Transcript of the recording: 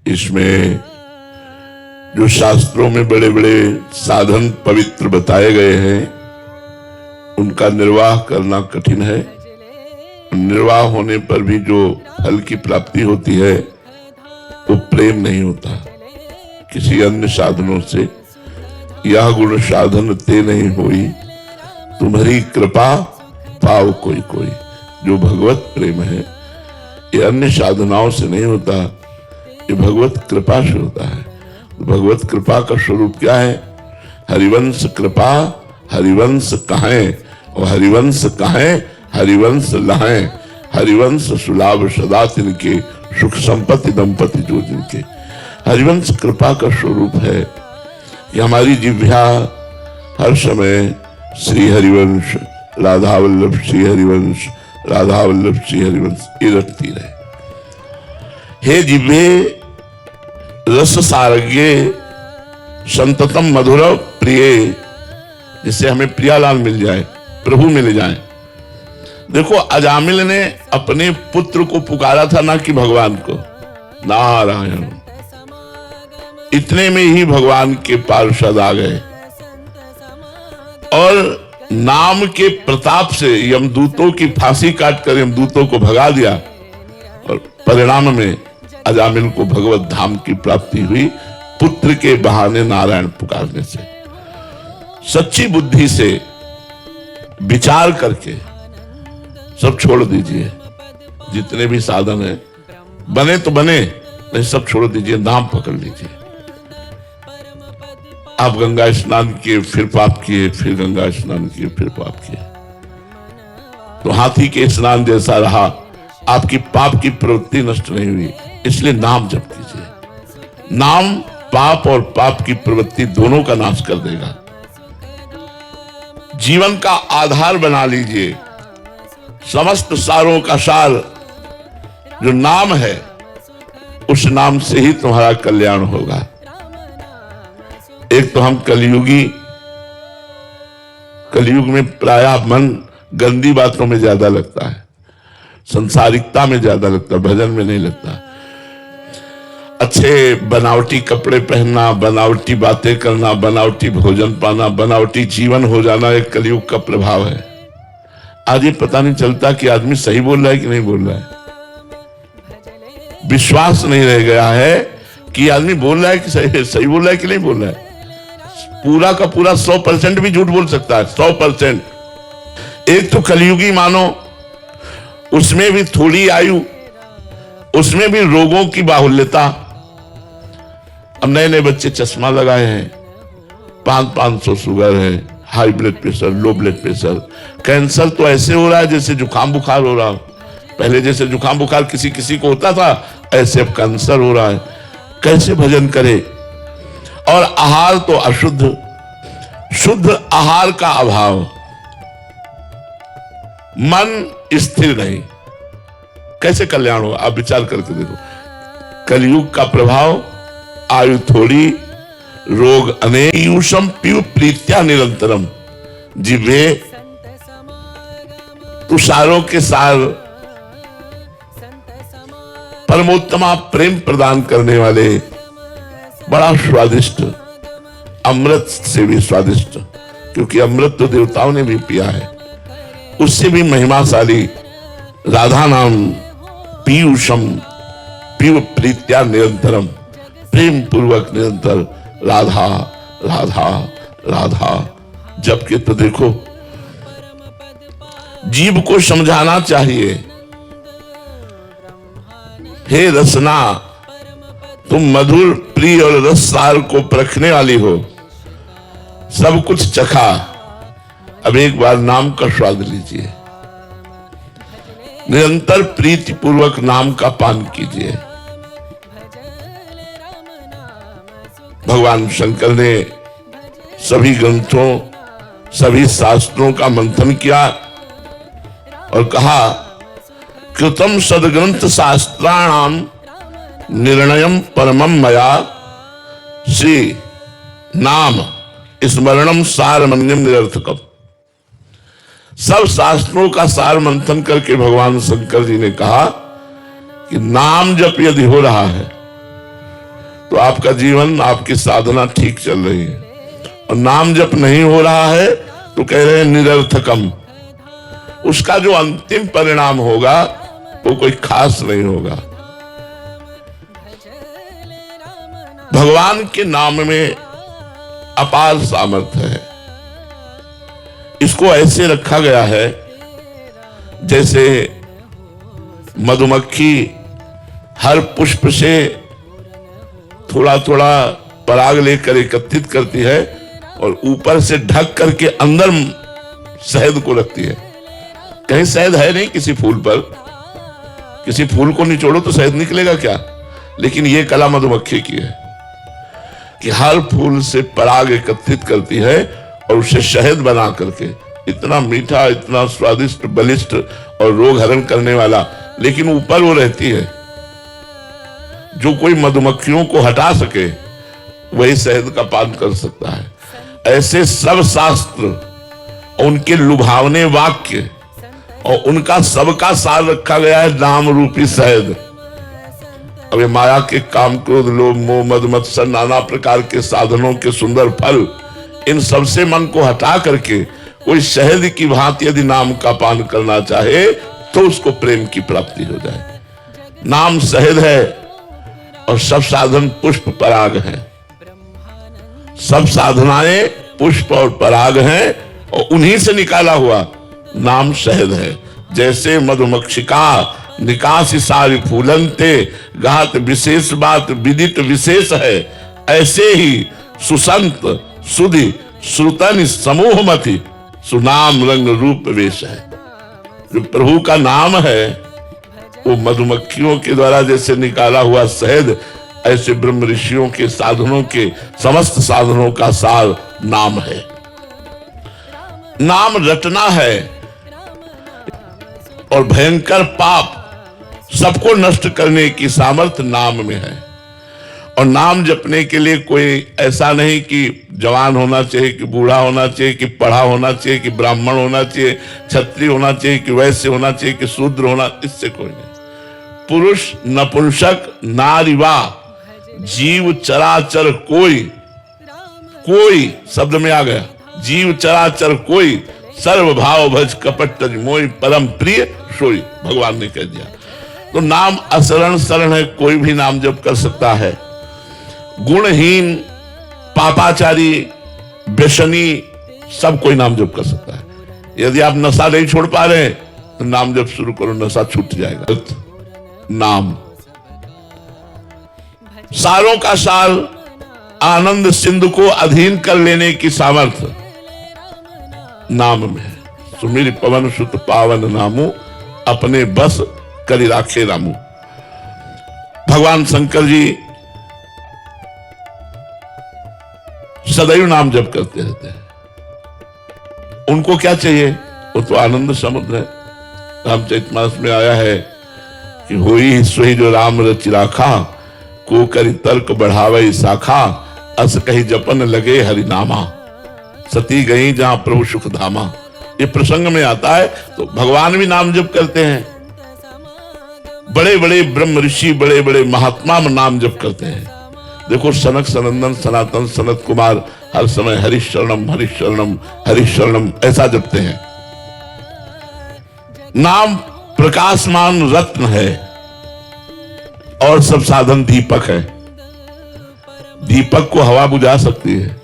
इसमें जो शास्त्रों में बड़े बड़े साधन पवित्र बताए गए हैं उनका निर्वाह करना कठिन है। निर्वाह होने पर भी जो फल की प्राप्ति होती है वो प्रेम नहीं होता किसी अन्य साधनों से। यह गुण साधन ते नहीं होई, तुम्हारी कृपा पाओ कोई कोई। जो भगवत प्रेम है ये अन्य साधनाओं से नहीं होता, ये भगवत कृपा से होता है। भगवत कृपा का स्वरूप क्या है? हरिवंश कृपा हरिवंश कहें, और हरिवंश कहें हरिवंश लहें। हरिवंश सुलाभ सदा तिनके, सुख संपत्ति दंपति जो जिनके। हरिवंश कृपा का स्वरूप है कि हमारी जिह्वा हर समय श्री हरिवंश राधा वल्लभ श्री हरिवंश राधा वल्लभ श्री हरिवंश ये रखती रहे। हे जिह्वे रस सारज्ञ संततम मधुर प्रिय, जिससे हमें प्रियालाल मिल जाए, प्रभु मिल जाए। देखो अजामिल ने अपने पुत्र को पुकारा था ना कि भगवान को, नारायण। इतने में ही भगवान के पार्षद आ गए और नाम के प्रताप से यमदूतों की फांसी काटकर यमदूतों को भगा दिया और परिणाम में अजामिल को भगवत धाम की प्राप्ति हुई, पुत्र के बहाने नारायण पुकारने से। सच्ची बुद्धि से विचार करके सब छोड़ दीजिए, जितने भी साधन है बने तो बने, नहीं सब छोड़ दीजिए, नाम पकड़ लीजिए। आप गंगा स्नान किए फिर पाप किए, फिर गंगा स्नान किए फिर पाप किए, तो हाथी के स्नान जैसा रहा, आपकी पाप की प्रवृत्ति नष्ट नहीं हुई। इसलिए नाम जप कीजिए। नाम पाप और पाप की प्रवृत्ति दोनों का नाश कर देगा। जीवन का आधार बना लीजिए। समस्त सारों का सार जो नाम है, उस नाम से ही तुम्हारा कल्याण होगा। एक तो हम कलयुग में प्रायः मन गंदी बातों में ज्यादा लगता है, संसारिकता में ज्यादा लगता है, भजन में नहीं लगता। अच्छे बनावटी कपड़े पहनना, बनावटी बातें करना, बनावटी भोजन पाना, बनावटी जीवन हो जाना एक कलयुग का प्रभाव है। आज ये पता नहीं चलता कि आदमी सही बोल रहा है कि नहीं बोल रहा है। विश्वास नहीं रह गया है कि आदमी बोल रहा है कि सही बोल रहा है कि नहीं बोल रहा है। पूरा का पूरा 100% भी झूठ बोल सकता है, 100%। एक तो कलयुगी मानो, उसमें भी थोड़ी आयु, उसमें भी रोगों की बाहुल्यता। अब नए नए बच्चे चश्मा लगाए हैं, 500 शुगर है, high blood pressure, low blood pressure. Cancer तो ऐसे हो रहा है जैसे जुकाम बुखार हो रहा। पहले जैसे जुकाम बुखार किसी किसी को होता था, ऐसे अब कैंसर हो रहा है। कैसे भजन करे? और आहार तो अशुद्ध, शुद्ध आहार का अभाव, मन स्थिर नहीं, कैसे कल्याण हो? आप विचार करके देखो। कलयुग का प्रभाव, आयु थोड़ी, रोग अनेक। पीयूषम पीयू प्रीत्या निरंतरम, जिह्वे तुषारों के सार परमोत्तमा प्रेम प्रदान करने वाले, बड़ा स्वादिष्ट, अमृत से भी स्वादिष्ट, क्योंकि अमृत तो देवताओं ने भी पिया है, उससे भी महिमाशाली राधा नाम पीयूषम पीयू प्रीत्या निरंतरम, प्रेम पूर्वक निरंतर राधा राधा राधा जप के। तो देखो जीव को समझाना चाहिए, हे रसना तुम मधुर प्रिय और रससार को परखने वाली हो, सब कुछ चखा, अब एक बार नाम का स्वाद लीजिए। निरंतर प्रीति पूर्वक नाम का पान कीजिए। भगवान शंकर ने सभी ग्रंथों, सभी शास्त्रों का मंथन किया और कहा, कृतम सदग्रंथ शास्त्राणाम निर्णयम परमम मया श्री नाम स्मरणम सारमन्यम निरर्थकम। सब शास्त्रों का सार मंथन करके भगवान शंकर जी ने कहा कि नाम जप यदि हो रहा है तो आपका जीवन, आपकी साधना ठीक चल रही है। और नाम जप नहीं हो रहा है तो कह रहे हैं निरर्थकम। उसका जो अंतिम परिणाम होगा वो कोई खास नहीं होगा। भगवान के नाम में अपार सामर्थ्य है। इसको ऐसे रखा गया है जैसे मधुमक्खी हर पुष्प से थोड़ा थोड़ा पराग लेकर एकत्रित करती है और ऊपर से ढक करके अंदर शहद को रखती है। कहीं शहद है नहीं किसी फूल पर, किसी फूल को निचोड़ो तो शहद निकलेगा क्या? लेकिन ये कला मधुमक्खी की है कि हर फूल से पराग एकत्रित करती है और उसे शहद बना करके, इतना मीठा, इतना स्वादिष्ट, बलिष्ठ और रोग हरण करने वाला, लेकिन ऊपर वो रहती है। जो कोई मधुमक्खियों को हटा सके वही शहद का पान कर सकता है। ऐसे सब शास्त्र और उनके लुभावने वाक्य और उनका सबका सार रखा गया है नाम रूपी शहद। अब ये माया के काम, क्रोध, लोभ, मोह, मद, मत्सर, नाना प्रकार के साधनों के सुंदर फल, इन सबसे मन को हटा करके कोई शहद की भांति यदि नाम का पान करना चाहे तो उसको प्रेम की प्राप्ति हो जाए। नाम शहद है और सब साधन पुष्प पराग हैं। सब साधनाएं पुष्प और पराग हैं और उन्हीं से निकाला हुआ नाम शहद है। जैसे मधुमक्षिका निकासी सारी फूलंते गात विशेष बात विदित विशेष है, ऐसे ही सुसंत सुधि श्रुतन समूह मति सुनाम रंग रूप वेश है। जो प्रभु का नाम है वो मधुमक्खियों के द्वारा जैसे निकाला हुआ शहद, ऐसे ब्रह्म ऋषियों के साधनों के समस्त साधनों का सार नाम है। नाम रटना है और भयंकर पाप सबको नष्ट करने की सामर्थ्य नाम में है। और नाम जपने के लिए कोई ऐसा नहीं कि जवान होना चाहिए, कि बूढ़ा होना चाहिए, कि पढ़ा होना चाहिए, कि ब्राह्मण होना चाहिए, क्षत्रिय होना चाहिए, कि वैश्य होना चाहिए, कि शूद्र होना, इससे कोई नहीं। पुरुष, नपुंसक, नारीवा, जीव चराचर कोई शब्द में आ गया, जीव चराचर कोई सर्व भाव भज कपट तज मोई परम प्रिय सोई, भगवान ने कह दिया। तो नाम असरण शरण है, कोई भी नाम जप कर सकता है। गुणहीन, पापाचारी, व्यसनी, सब कोई नाम जप कर सकता है। यदि आप नशा नहीं छोड़ पा रहे तो नाम जप शुरू करो, नशा छूट जाएगा। नाम सारों का सार, आनंद सिंधु को अधीन कर लेने की सामर्थ्य नाम में है। सुमिर पवन सुत पावन नामू, अपने बस करी राखे रामू। भगवान शंकर जी सदैव नाम जप करते रहते हैं। उनको क्या चाहिए? वो तो आनंद समुद्र है। रामचरितमानस में आया है कि होई सोई जो राम रचि राखा, को करी तर्क बढ़ावे शाखा, अस कही जपन लगे हरिनामा, सती गई जहां प्रभु सुख धामा। ये प्रसंग में आता है। तो भगवान भी नाम जप करते हैं। बड़े बड़े ब्रह्म ऋषि, बड़े बड़े महात्मा नाम जप करते हैं। देखो सनक सनंदन सनातन सनत कुमार हर समय हरिशरणम हरिशरणम हरिशरणम ऐसा जपते हैं। नाम प्रकाशमान रत्न है और सब साधन दीपक है। दीपक को हवा बुझा सकती है,